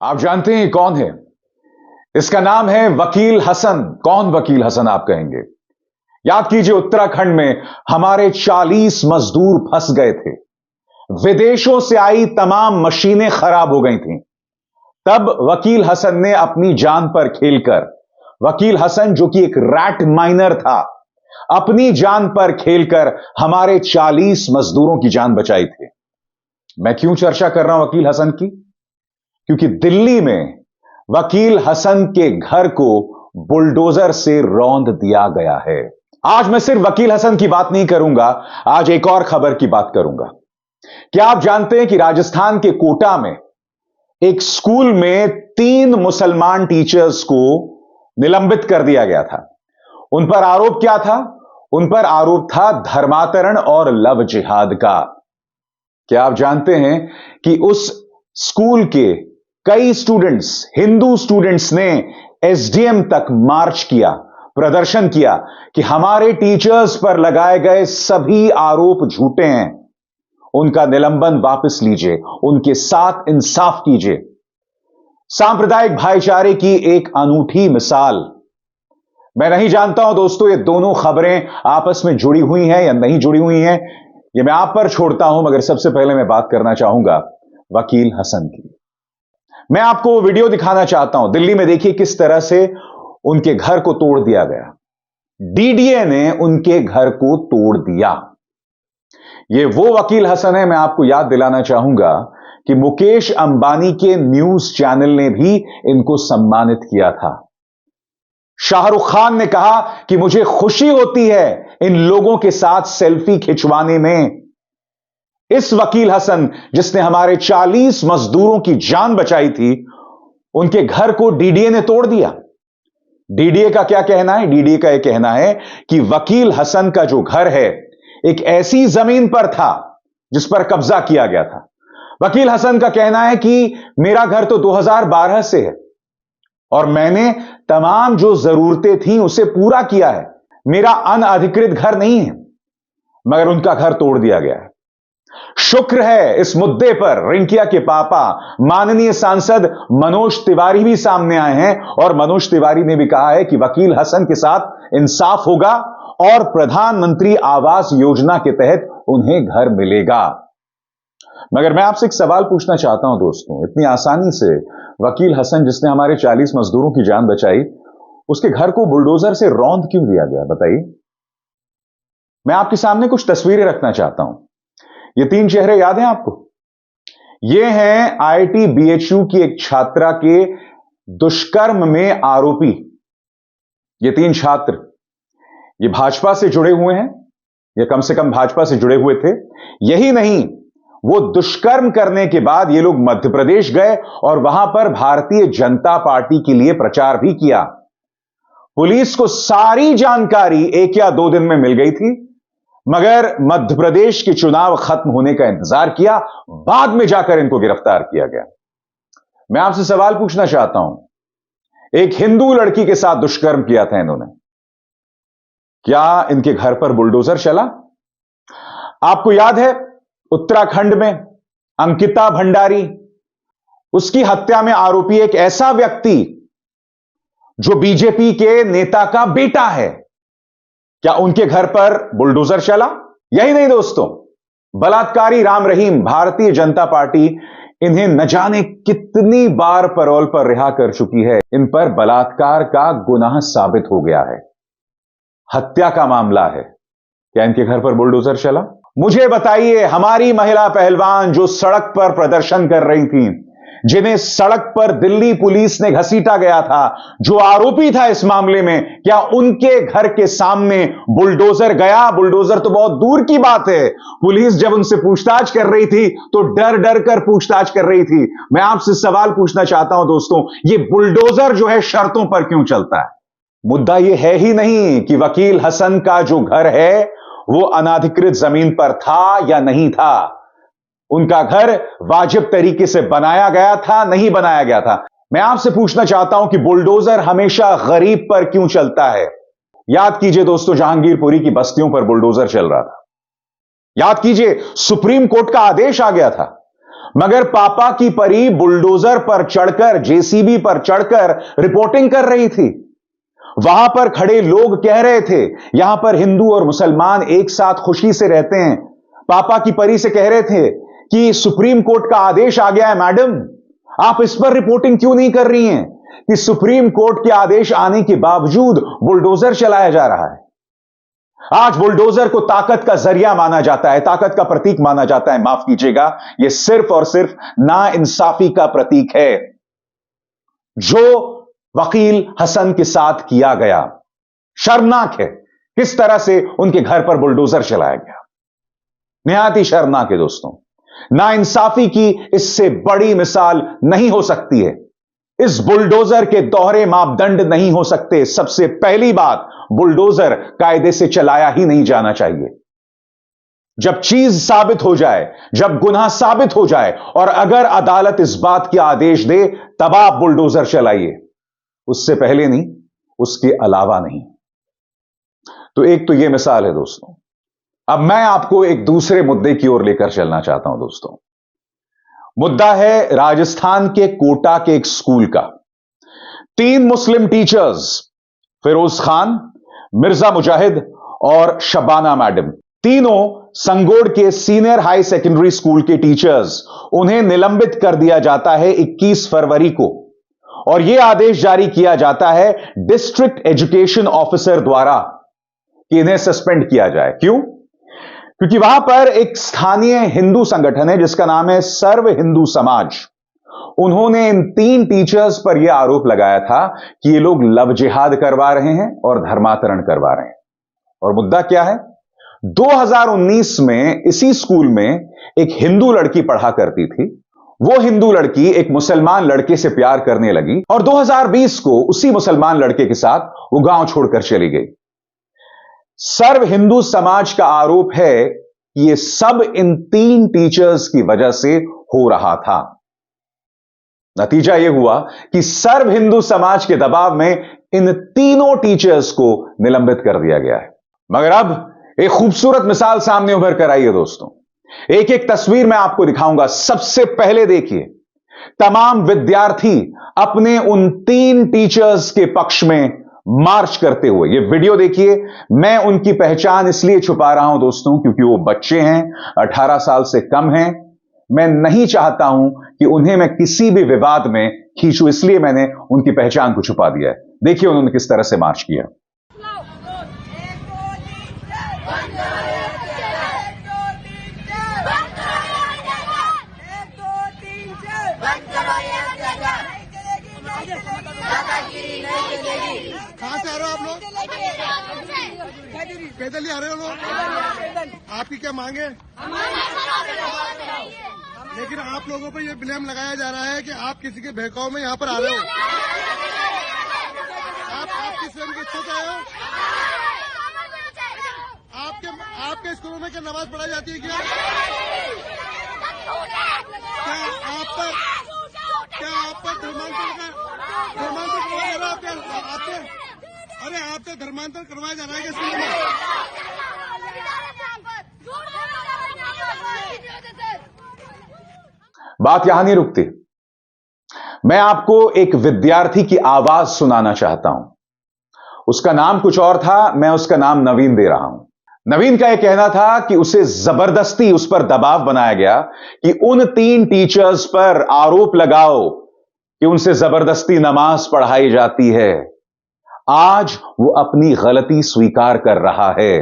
आप जानते हैं कौन है? इसका नाम है वकील हसन। कौन वकील हसन आप कहेंगे? याद कीजिए, उत्तराखंड में हमारे 40 मजदूर फंस गए थे। विदेशों से आई तमाम मशीनें खराब हो गई थीं। तब वकील हसन ने अपनी जान पर खेलकर, वकील हसन जो कि एक रैट माइनर था, अपनी जान पर खेलकर हमारे 40 मजदूरों की जान बचाई थी। मैं क्यों चर्चा कर रहा हूं वकील हसन की? क्योंकि दिल्ली में वकील हसन के घर को बुलडोजर से रौंद दिया गया है। आज मैं सिर्फ वकील हसन की बात नहीं करूंगा, आज एक और खबर की बात करूंगा। क्या आप जानते हैं कि राजस्थान के कोटा में एक स्कूल में 3 मुसलमान टीचर्स को निलंबित कर दिया गया था। उन पर आरोप क्या था? उन पर आरोप था धर्मांतरण और लव जिहाद का। क्या आप जानते हैं कि उस स्कूल के कई स्टूडेंट्स, हिंदू स्टूडेंट्स ने एसडीएम तक मार्च किया, प्रदर्शन किया कि हमारे टीचर्स पर लगाए गए सभी आरोप झूठे हैं, उनका निलंबन वापस लीजिए, उनके साथ इंसाफ कीजिए। सांप्रदायिक भाईचारे की एक अनूठी मिसाल। मैं नहीं जानता हूं दोस्तों, ये दोनों खबरें आपस में जुड़ी हुई हैं या नहीं जुड़ी हुई हैं, ये मैं आप पर छोड़ता हूं, मगर सबसे पहले मैं बात करना चाहूंगा वकील हसन की। मैं आपको वो वीडियो दिखाना चाहता हूं। दिल्ली में देखिए किस तरह से उनके घर को तोड़ दिया गया। डीडीए ने उनके घर को तोड़ दिया। ये वो वकील हसन है। मैं आपको याद दिलाना चाहूंगा कि मुकेश अंबानी के न्यूज चैनल ने भी इनको सम्मानित किया था। शाहरुख खान ने कहा कि मुझे खुशी होती है इन लोगों के साथ सेल्फी खिंचवाने में। इस वकील हसन जिसने हमारे 40 मजदूरों की जान बचाई थी, उनके घर को डीडीए ने तोड़ दिया। डीडीए का क्या कहना है? डीडीए का यह कहना है कि वकील हसन का जो घर है एक ऐसी जमीन पर था जिस पर कब्जा किया गया था। वकील हसन का कहना है कि मेरा घर तो 2012 से है और मैंने तमाम जो जरूरतें थी उसे पूरा किया है, मेरा अनअधिकृत घर नहीं है, मगर उनका घर तोड़ दिया गया है। शुक्र है इस मुद्दे पर रिंकिया के पापा माननीय सांसद मनोज तिवारी भी सामने आए हैं और मनोज तिवारी ने भी कहा है कि वकील हसन के साथ इंसाफ होगा और प्रधानमंत्री आवास योजना के तहत उन्हें घर मिलेगा। मगर मैं आपसे एक सवाल पूछना चाहता हूं दोस्तों, इतनी आसानी से वकील हसन जिसने हमारे 40 मजदूरों की जान बचाई, उसके घर को बुलडोजर से रौंद क्यों दिया गया? बताइए। मैं आपके सामने कुछ तस्वीरें रखना चाहता हूं। ये 3 चेहरे याद हैं आपको? ये हैं आईआईटी बीएचयू की एक छात्रा के दुष्कर्म में आरोपी। ये 3 छात्र, ये भाजपा से जुड़े हुए हैं, ये कम से कम भाजपा से जुड़े हुए थे। यही नहीं, वो दुष्कर्म करने के बाद ये लोग मध्य प्रदेश गए और वहां पर भारतीय जनता पार्टी के लिए प्रचार भी किया। पुलिस को सारी जानकारी 1 या 2 दिन में मिल गई थी, मगर मध्य प्रदेश के चुनाव खत्म होने का इंतजार किया, बाद में जाकर इनको गिरफ्तार किया गया। मैं आपसे सवाल पूछना चाहता हूं, एक हिंदू लड़की के साथ दुष्कर्म किया था इन्होंने, क्या इनके घर पर बुलडोजर चला? आपको याद है उत्तराखंड में अंकिता भंडारी, उसकी हत्या में आरोपी एक ऐसा व्यक्ति जो बीजेपी के नेता का बेटा है, क्या उनके घर पर बुलडोजर चला? यही नहीं दोस्तों, बलात्कारी राम रहीम, भारतीय जनता पार्टी इन्हें न जाने कितनी बार पैरोल पर रिहा कर चुकी है। इन पर बलात्कार का गुनाह साबित हो गया है, हत्या का मामला है, क्या इनके घर पर बुलडोजर चला? मुझे बताइए, हमारी महिला पहलवान जो सड़क पर प्रदर्शन कर रही थी, जिन्हें सड़क पर दिल्ली पुलिस ने घसीटा गया था, जो आरोपी था इस मामले में, क्या उनके घर के सामने बुलडोजर गया? बुलडोजर तो बहुत दूर की बात है। पुलिस जब उनसे पूछताछ कर रही थी तो डर डर कर पूछताछ कर रही थी। मैं आपसे सवाल पूछना चाहता हूं दोस्तों, ये बुलडोजर जो है शर्तों पर क्यों चलता है? मुद्दा यह है ही नहीं कि वकील हसन का जो घर है वो अनाधिकृत जमीन पर था या नहीं था, उनका घर वाजिब तरीके से बनाया गया था, नहीं बनाया गया था। मैं आपसे पूछना चाहता हूं कि बुलडोजर हमेशा गरीब पर क्यों चलता है? याद कीजिए दोस्तों, जहांगीरपुरी की बस्तियों पर बुलडोजर चल रहा था। याद कीजिए, सुप्रीम कोर्ट का आदेश आ गया था, मगर पापा की परी बुलडोजर पर चढ़कर, जेसीबी पर चढ़कर रिपोर्टिंग कर रही थी। वहां पर खड़े लोग कह रहे थे, यहां पर हिंदू और मुसलमान एक साथ खुशी से रहते हैं। पापा की परी से कह रहे थे कि सुप्रीम कोर्ट का आदेश आ गया है मैडम, आप इस पर रिपोर्टिंग क्यों नहीं कर रही हैं कि सुप्रीम कोर्ट के आदेश आने के बावजूद बुलडोजर चलाया जा रहा है। आज बुलडोजर को ताकत का जरिया माना जाता है, ताकत का प्रतीक माना जाता है। माफ कीजिएगा, यह सिर्फ और सिर्फ नाइंसाफी का प्रतीक है जो वकील हसन के साथ किया गया। शर्मनाक है किस तरह से उनके घर पर बुलडोजर चलाया गया, निहायत ही शर्मनाक है दोस्तों। नाइंसाफी की इससे बड़ी मिसाल नहीं हो सकती है। इस बुलडोजर के दोहरे मापदंड नहीं हो सकते। सबसे पहली बात, बुलडोजर कायदे से चलाया ही नहीं जाना चाहिए। जब चीज साबित हो जाए, जब गुनाह साबित हो जाए और अगर अदालत इस बात के आदेश दे, तब आप बुलडोजर चलाइए, उससे पहले नहीं, उसके अलावा नहीं। तो एक तो यह मिसाल है दोस्तों। अब मैं आपको एक दूसरे मुद्दे की ओर लेकर चलना चाहता हूं दोस्तों। मुद्दा है राजस्थान के कोटा के एक स्कूल का। 3 मुस्लिम टीचर्स, फिरोज खान, मिर्जा मुजाहिद और शबाना मैडम, तीनों संगोड़ के सीनियर हाई सेकेंडरी स्कूल के टीचर्स, उन्हें निलंबित कर दिया जाता है 21 फरवरी को। और यह आदेश जारी किया जाता है डिस्ट्रिक्ट एजुकेशन ऑफिसर द्वारा कि इन्हें सस्पेंड किया जाए। क्यों? क्योंकि वहां पर एक स्थानीय हिंदू संगठन है जिसका नाम है सर्व हिंदू समाज। उन्होंने इन 3 टीचर्स पर यह आरोप लगाया था कि ये लोग लव जिहाद करवा रहे हैं और धर्मांतरण करवा रहे हैं। और मुद्दा क्या है? 2019 में इसी स्कूल में एक हिंदू लड़की पढ़ा करती थी। वो हिंदू लड़की एक मुसलमान लड़के से प्यार करने लगी और 2020 को उसी मुसलमान लड़के के साथ वो गांव छोड़कर चली गई। सर्व हिंदू समाज का आरोप है कि ये सब इन 3 टीचर्स की वजह से हो रहा था। नतीजा यह हुआ कि सर्व हिंदू समाज के दबाव में इन तीनों टीचर्स को निलंबित कर दिया गया है। मगर अब एक खूबसूरत मिसाल सामने उभर कर आई है दोस्तों। एक एक तस्वीर मैं आपको दिखाऊंगा। सबसे पहले देखिए, तमाम विद्यार्थी अपने उन 3 टीचर्स के पक्ष में मार्च करते हुए। यह वीडियो देखिए। मैं उनकी पहचान इसलिए छुपा रहा हूं दोस्तों क्योंकि वो बच्चे हैं, 18 साल से कम हैं। मैं नहीं चाहता हूं कि उन्हें मैं किसी भी विवाद में खींचूं, इसलिए मैंने उनकी पहचान को छुपा दिया है। देखिए उन्होंने किस तरह से मार्च किया। कहाँ से आ रहे हो आप लोग? पैदल ही आ रहे हो लोग? आपकी क्या मांगे? लेकिन आप लोगों पर ये ब्लेम लगाया जा रहा है कि आप किसी के बहकाव में यहाँ पर आ रहे हो। आप किस स्वयं के इच्छुक आए हो? आपके स्कूलों में क्या नमाज पढ़ाई जाती है क्या? क्या आप पर धर्मांतरण करवाया जा रहा है? आपके अरे आपसे धर्मांतरण करवाया जा रहा है स्कूल में? बात यहां नहीं रुकती। मैं आपको एक विद्यार्थी की आवाज सुनाना चाहता हूं। उसका नाम कुछ और था, मैं उसका नाम नवीन दे रहा हूं। नवीन का यह कहना था कि उसे जबरदस्ती उस पर दबाव बनाया गया कि उन 3 टीचर्स पर आरोप लगाओ कि उनसे जबरदस्ती नमाज पढ़ाई जाती है। आज वो अपनी गलती स्वीकार कर रहा है।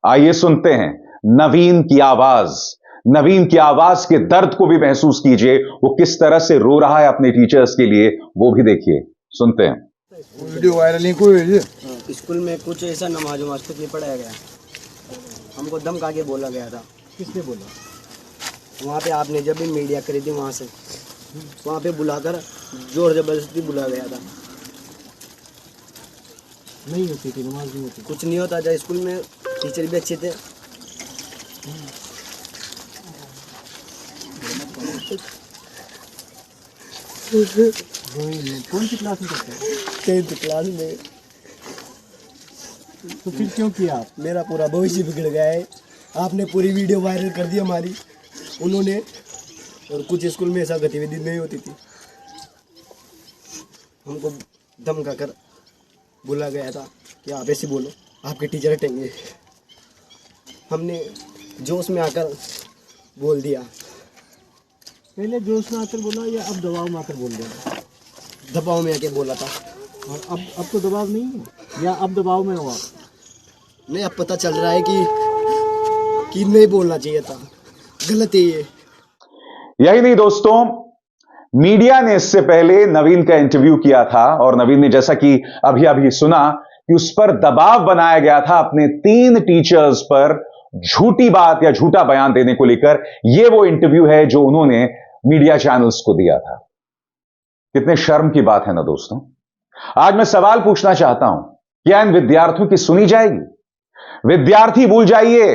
आइए सुनते हैं नवीन की आवाज। नवीन की आवाज के दर्द को भी महसूस कीजिए, वो किस तरह से रो रहा है अपने टीचर्स के लिए, वो भी देखिए, सुनते हैं। वीडियो वायरल नहीं कोई स्कूल में कुछ ऐसा नमाज वमाज कुछ नहीं पढ़ाया गया, हमको धमका के बोला गया था। किसने बोला? वहाँ पे आपने जब भी मीडिया करी थी वहाँ से, वहाँ पे बुलाकर जोर जबरदस्ती बुला गया था। नहीं होती थी नमाज, नहीं होती, कुछ नहीं होता था स्कूल में, टीचर भी अच्छे थे। कौन सी क्लास में करते हैं? 10th क्लास में। तो फिर क्यों किया आप? मेरा पूरा भविष्य बिगड़ गया है। आपने पूरी वीडियो वायरल कर दी हमारी। उन्होंने और कुछ स्कूल में ऐसा गतिविधि नहीं होती थी। हमको धमका कर बोला गया था कि आप ऐसे बोलो, आपके टीचर हटेंगे। हमने जोश में आकर बोल दिया। पहले जोश में आकर बोला या अब दबाव में आकर बोल दिया? दबाव में आके बोला था। और अब तो दबाव नहीं है या अब दबाव में हो आप? नहीं, अब पता चल रहा है कि नहीं बोलना चाहिए था, गलत है ये। यही नहीं दोस्तों, मीडिया ने इससे पहले नवीन का इंटरव्यू किया था और नवीन ने, जैसा कि अभी अभी सुना, कि उस पर दबाव बनाया गया था अपने 3 टीचर्स पर झूठी बात या झूठा बयान देने को लेकर। यह वो इंटरव्यू है जो उन्होंने मीडिया चैनल्स को दिया था। कितने शर्म की बात है ना दोस्तों। आज मैं सवाल पूछना चाहता हूं, क्या इन विद्यार्थियों की सुनी जाएगी? विद्यार्थी भूल जाइए,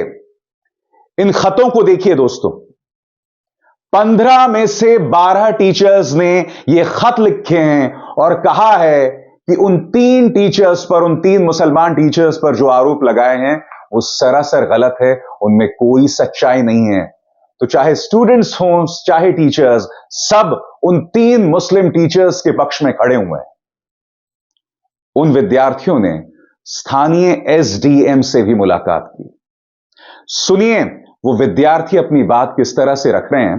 इन खतों को देखिए दोस्तों। 15 में से 12 टीचर्स ने यह खत लिखे हैं और कहा है कि उन 3 टीचर्स पर, उन 3 मुसलमान टीचर्स पर जो आरोप लगाए हैं वो सरासर गलत है, उनमें कोई सच्चाई नहीं है। तो चाहे स्टूडेंट्स हों, चाहे टीचर्स, सब उन 3 मुस्लिम टीचर्स के पक्ष में खड़े हुए हैं। उन विद्यार्थियों ने स्थानीय एसडीएम से भी मुलाकात की। सुनिए वो विद्यार्थी अपनी बात किस तरह से रख रहे हैं,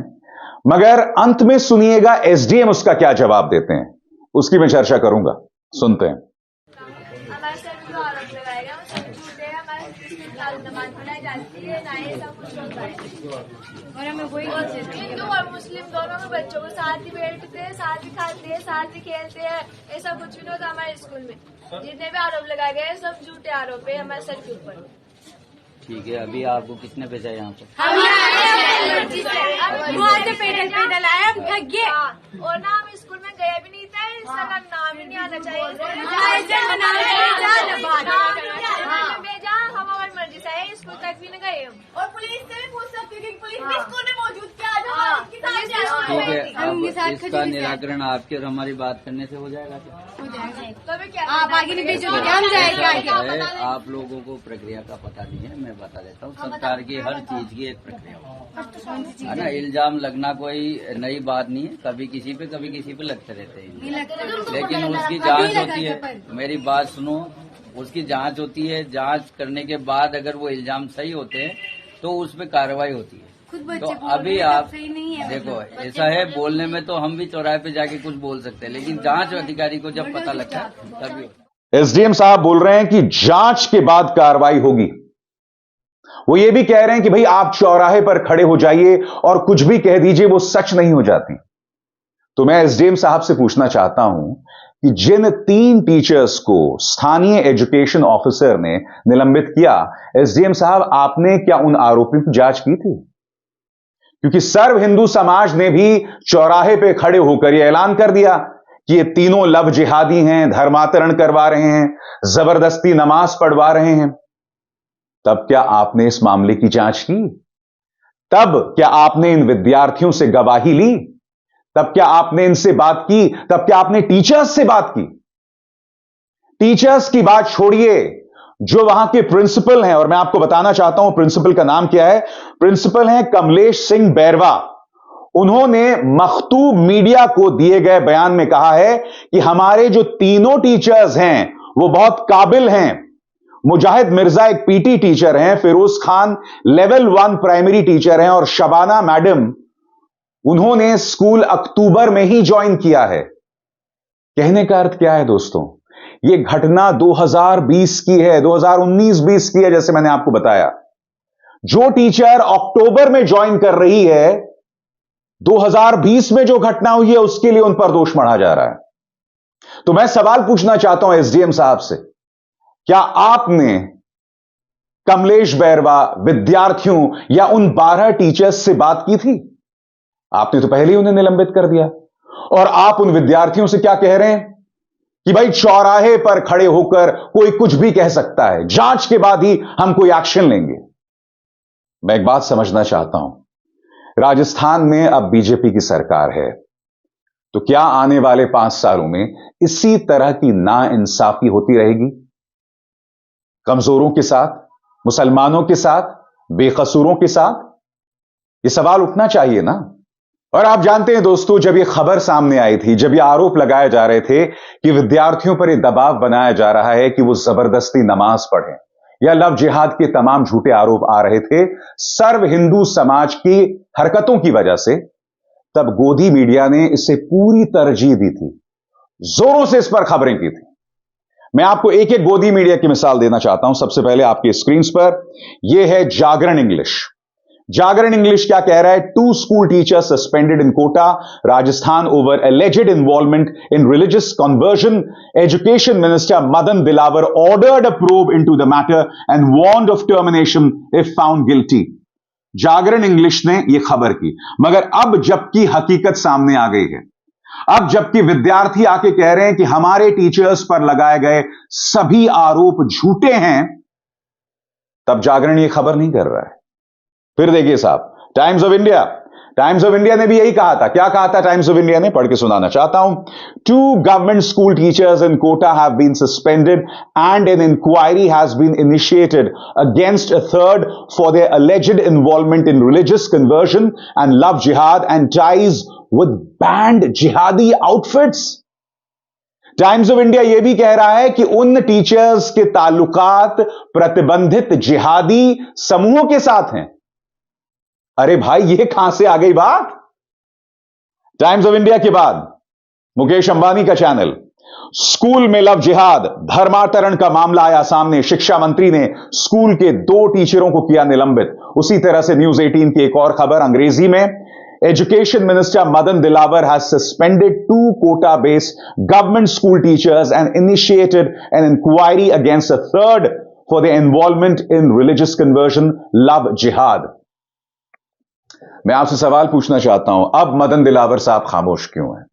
मगर अंत में सुनिएगा एसडीएम उसका क्या जवाब देते हैं, उसकी मैं चर्चा करूंगा। सुनते हैं। हमारे सर जो आरोप लगाया गया वो सब झूठे हैं। हमारे नमाज पढ़ाई जाती है, ना ये सब कुछ होता है। और हमें वही हिंदू और मुस्लिम दोनों के बच्चों को साथ ही बैठते हैं, साथ ही खाते हैं, साथ ही खेलते हैं। ऐसा कुछ भी नहीं होता हमारे स्कूल में। जितने भी आरोप लगाए गए सब झूठे आरोप है हमारे सर के ऊपर। ठीक है, अभी आपको किसने भेजा यहाँ पे? पैदल आए हम थक गए और ना हम स्कूल में गए भी नहीं था, इसका नाम ही नहीं आना चाहिए। भेजा हम हमारी मर्जी से आए, स्कूल तक भी नहीं गए हम। और पुलिस से भी पूछ सकते हैं, पुलिस भी स्कूल में मौजूद क्या ठीक है, अब इसका निराकरण आपके और हमारी बात करने से हो जाएगा क्या? आप आगे नहीं भेजोगे, हम जाएंगे। आप लोगों को प्रक्रिया का पता नहीं है, मैं बता देता हूँ। सरकार की हर चीज की एक प्रक्रिया है ना। इल्जाम लगना कोई नई बात नहीं है, कभी किसी पे कभी किसी पे लगते रहते हैं, लेकिन उसकी जांच होती है। मेरी बात सुनो, उसकी जांच होती है। जांच करने के बाद अगर वो इल्जाम सही होते हैं तो उस पर कार्रवाई होती है। तो अभी आप देखो, ऐसा है, बोलने में तो हम भी चौराहे पे जाके कुछ बोल सकते हैं, लेकिन जांच अधिकारी को जब पता लगता है तभी। एसडीएम साहब बोल रहे हैं कि जांच के बाद कार्रवाई होगी। वो ये भी कह रहे हैं कि भाई आप चौराहे पर खड़े हो जाइए और कुछ भी कह दीजिए, वो सच नहीं हो जाती। तो मैं एसडीएम साहब से पूछना चाहता हूं कि जिन 3 टीचर्स को स्थानीय एजुकेशन ऑफिसर ने निलंबित किया, एसडीएम साहब आपने क्या उन आरोपियों की जांच की थी? क्योंकि सर्व हिंदू समाज ने भी चौराहे पे खड़े होकर यह ऐलान कर दिया कि ये तीनों लव जिहादी हैं, धर्मांतरण करवा रहे हैं, जबरदस्ती नमाज पढ़वा रहे हैं। तब क्या आपने इस मामले की जांच की? तब क्या आपने इन विद्यार्थियों से गवाही ली? तब क्या आपने इनसे बात की? तब क्या आपने टीचर्स से बात की? टीचर्स की बात छोड़िए, जो वहां के प्रिंसिपल हैं, और मैं आपको बताना चाहता हूं प्रिंसिपल का नाम क्या है। प्रिंसिपल हैं कमलेश सिंह बैरवा। उन्होंने मखतूब मीडिया को दिए गए बयान में कहा है कि हमारे जो तीनों टीचर्स हैं वो बहुत काबिल हैं। मुजाहिद मिर्जा एक पीटी टीचर हैं, Firoz Khan level 1 primary teacher हैं, और शबाना मैडम, उन्होंने स्कूल अक्टूबर में ही ज्वाइन किया है। कहने का अर्थ क्या है दोस्तों? यह घटना 2020 की है, 2019-20 की है, जैसे मैंने आपको बताया। जो टीचर अक्टूबर में ज्वाइन कर रही है, 2020 में जो घटना हुई है उसके लिए उन पर दोष मढ़ा जा रहा है। तो मैं सवाल पूछना चाहता हूं एसडीएम साहब से, क्या आपने कमलेश बैरवा, विद्यार्थियों या उन 12 टीचर्स से बात की थी? आपने तो पहले ही उन्हें निलंबित कर दिया, और आप उन विद्यार्थियों से क्या कह रहे हैं कि भाई चौराहे पर खड़े होकर कोई कुछ भी कह सकता है, जांच के बाद ही हम कोई एक्शन लेंगे। मैं एक बात समझना चाहता हूं, राजस्थान में अब बीजेपी की सरकार है, तो क्या आने वाले 5 सालों में इसी तरह की नाइंसाफी होती रहेगी? कमजोरों के साथ, मुसलमानों के साथ, बेकसूरों के साथ? यह सवाल उठना चाहिए ना। और आप जानते हैं दोस्तों, जब यह खबर सामने आई थी, जब ये आरोप लगाए जा रहे थे कि विद्यार्थियों पर यह दबाव बनाया जा रहा है कि वो जबरदस्ती नमाज पढ़ें या लव जिहाद के तमाम झूठे आरोप आ रहे थे सर्व हिंदू समाज की हरकतों की वजह से, तब गोदी मीडिया ने इसे पूरी तरजीह दी थी, जोरों से इस पर खबरें की थी। मैं आपको एक एक गोदी मीडिया की मिसाल देना चाहता हूं। सबसे पहले आपकी स्क्रीन पर यह है जागरण इंग्लिश। जागरण इंग्लिश क्या कह रहा है? 2 school teachers suspended in Kota, Rajasthan over alleged involvement in religious conversion. Education minister Madan Dilawar ordered a probe into the matter and warned of termination if found guilty. Jagran English ने यह खबर की, मगर अब जबकि हकीकत सामने आ गई है, अब जबकि विद्यार्थी आके कह रहे हैं कि हमारे टीचर्स पर लगाए गए सभी आरोप झूठे हैं, तब जागरण यह खबर नहीं कर रहा है। फिर देखिए साहब, टाइम्स ऑफ इंडिया ने भी यही कहा था। क्या कहा था टाइम्स ऑफ इंडिया ने? पढ़ के सुनाना चाहता हूं। 2 government school teachers in Kota have been suspended and an inquiry has been initiated against a third for their alleged involvement in religious conversion and love jihad and ties with banned jihadi outfits। Times of India यह भी कह रहा है कि उन teachers के ताल्लुकात प्रतिबंधित जिहादी समूहों के साथ हैं। अरे भाई, यह कहां से आ गई बात? टाइम्स ऑफ इंडिया के बाद मुकेश अंबानी का चैनल, स्कूल में लव जिहाद धर्मांतरण का मामला आया सामने। शिक्षा मंत्री ने स्कूल के 2 टीचरों को किया निलंबित। उसी तरह से न्यूज 18 की एक और खबर अंग्रेजी में, education minister Madan Dilawar has suspended 2 Kota based government school teachers and initiated an inquiry against a third for the involvement in religious conversion love jihad. मैं आपसे सवाल पूछना चाहता हूं, अब मदन दिलावर साहब खामोश क्यों हैं?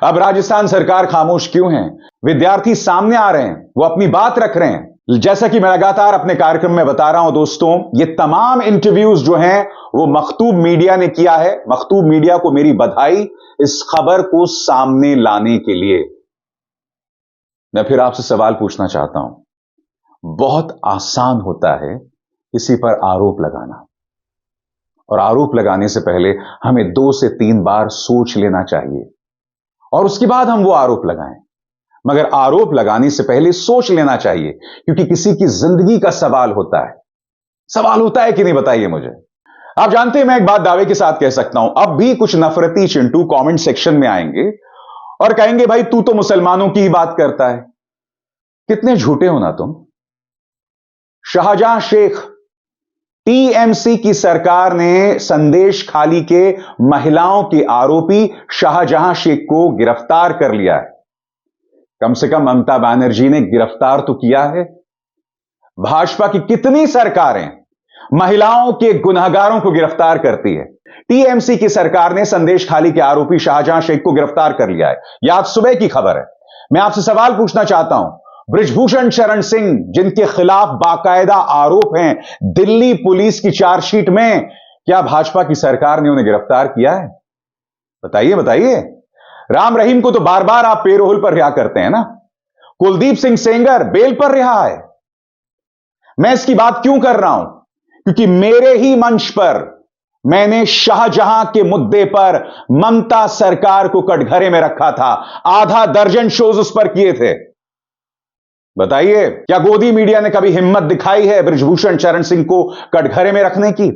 अब राजस्थान सरकार खामोश क्यों है? विद्यार्थी सामने आ रहे हैं, वो अपनी बात रख रहे हैं। जैसा कि मैं लगातार अपने कार्यक्रम में बता रहा हूं दोस्तों, ये तमाम इंटरव्यूज जो हैं वो मखतूब मीडिया ने किया है। मखतूब मीडिया को मेरी बधाई इस खबर को सामने लाने के लिए। मैं फिर आपसे सवाल पूछना चाहता हूं, बहुत आसान होता है किसी पर आरोप लगाना, और आरोप लगाने से पहले हमें 2 से 3 बार सोच लेना चाहिए और उसके बाद हम वो आरोप लगाएं। मगर आरोप लगाने से पहले सोच लेना चाहिए, क्योंकि किसी की जिंदगी का सवाल होता है। सवाल होता है कि नहीं, बताइए मुझे। आप जानते हैं, मैं एक बात दावे के साथ कह सकता हूं, अब भी कुछ नफरती चिंटू कमेंट सेक्शन में आएंगे और कहेंगे, भाई तू तो मुसलमानों की ही बात करता है। कितने झूठे हो ना तुम। शाहजहां शेख, टीएमसी की सरकार ने संदेश खाली के महिलाओं के आरोपी शाहजहां शेख को गिरफ्तार कर लिया है। कम से कम ममता बनर्जी ने गिरफ्तार तो किया है। भाजपा की कितनी सरकारें महिलाओं के गुनहगारों को गिरफ्तार करती है? टीएमसी की सरकार ने संदेश खाली के आरोपी शाहजहां शेख को गिरफ्तार कर लिया है। यह आज सुबह की खबर है। मैं आपसे सवाल पूछना चाहता हूं, बृजभूषण शरण सिंह, जिनके खिलाफ बाकायदा आरोप हैं दिल्ली पुलिस की चार्जशीट में, क्या भाजपा की सरकार ने उन्हें गिरफ्तार किया है? बताइए बताइए। राम रहीम को तो बार बार आप पेरोल पर रिहा करते हैं ना। कुलदीप सिंह सेंगर बेल पर रिहा है। मैं इसकी बात क्यों कर रहा हूं? क्योंकि मेरे ही मंच पर मैंने शाहजहां के मुद्दे पर ममता सरकार को कटघरे में रखा था। आधा दर्जन शोज उस पर किए थे। बताइए, क्या गोदी मीडिया ने कभी हिम्मत दिखाई है बृजभूषण शरण सिंह को कटघरे में रखने की,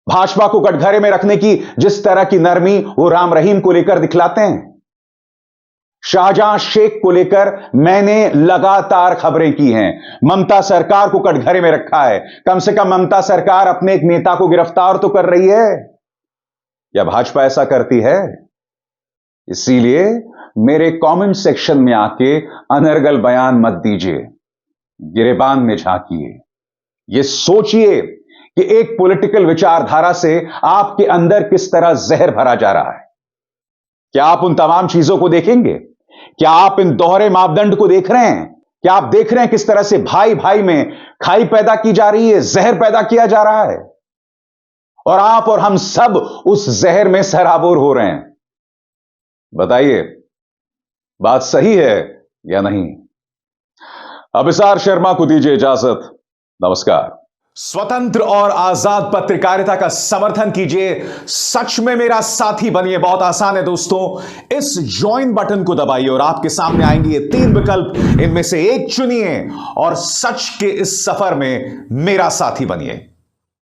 भाजपा को कटघरे में रखने की? जिस तरह की नरमी वो राम रहीम को लेकर दिखलाते हैं, शाहजहां शेख को लेकर मैंने लगातार खबरें की हैं। ममता सरकार को कटघरे में रखा है। कम से कम ममता सरकार अपने एक नेता को गिरफ्तार तो कर रही है, या भाजपा ऐसा करती है? इसीलिए मेरे कमेंट सेक्शन में आके अनर्गल बयान मत दीजिए, गिरेबान में झांकिए। यह सोचिए कि एक पॉलिटिकल विचारधारा से आपके अंदर किस तरह जहर भरा जा रहा है। क्या आप उन तमाम चीजों को देखेंगे? क्या आप इन दोहरे मापदंड को देख रहे हैं? क्या आप देख रहे हैं किस तरह से भाई भाई में खाई पैदा की जा रही है, जहर पैदा किया जा रहा है, और आप और हम सब उस जहर में सराबोर हो रहे हैं? बताइए, बात सही है या नहीं? अभिसार शर्मा को दीजिए इजाजत। नमस्कार। स्वतंत्र और आजाद पत्रकारिता का समर्थन कीजिए, सच में मेरा साथी बनिए। बहुत आसान है दोस्तों, इस ज्वाइन बटन को दबाइए और आपके सामने आएंगे ये 3 विकल्प, इनमें से एक चुनिए और सच के इस सफर में मेरा साथी बनिए।